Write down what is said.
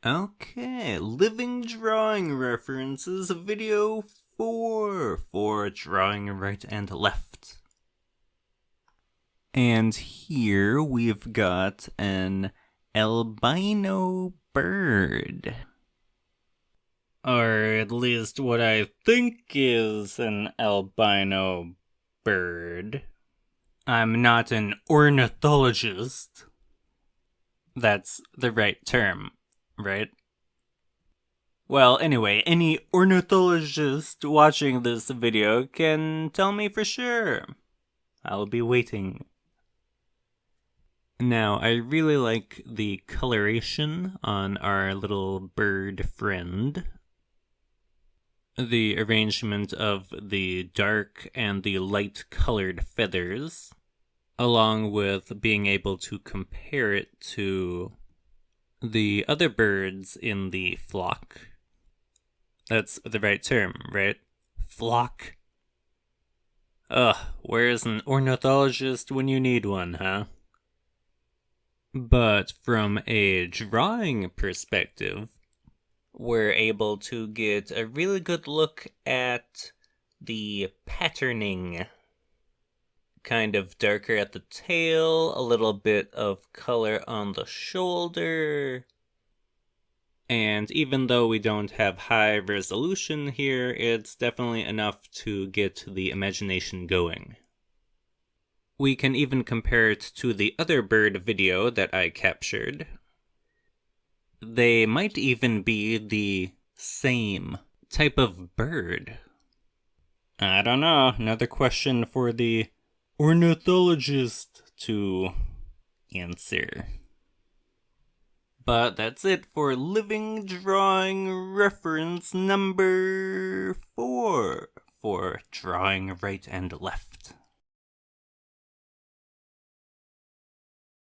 Okay, living drawing references, video 4 for drawing right and left. And here we've got an albino bird. Or at least what I think is an albino bird. I'm not an ornithologist. That's the right term, right? Well, anyway, any ornithologist watching this video can tell me for sure. I'll be waiting. Now, I really like the coloration on our little bird friend. The arrangement of the dark and the light colored feathers, along with being able to compare it to the other birds in the flock. That's the right term, right? Flock. Where's an ornithologist when you need one, huh? But from a drawing perspective, we're able to get a really good look at the patterning. Kind of darker at the tail, a little bit of color on the shoulder. And even though we don't have high resolution here, it's definitely enough to get the imagination going. We can even compare it to the other bird video that I captured. They might even be the same type of bird. I don't know, another question for the ornithologist to answer. But that's it for living drawing reference number 4 for drawing right and left.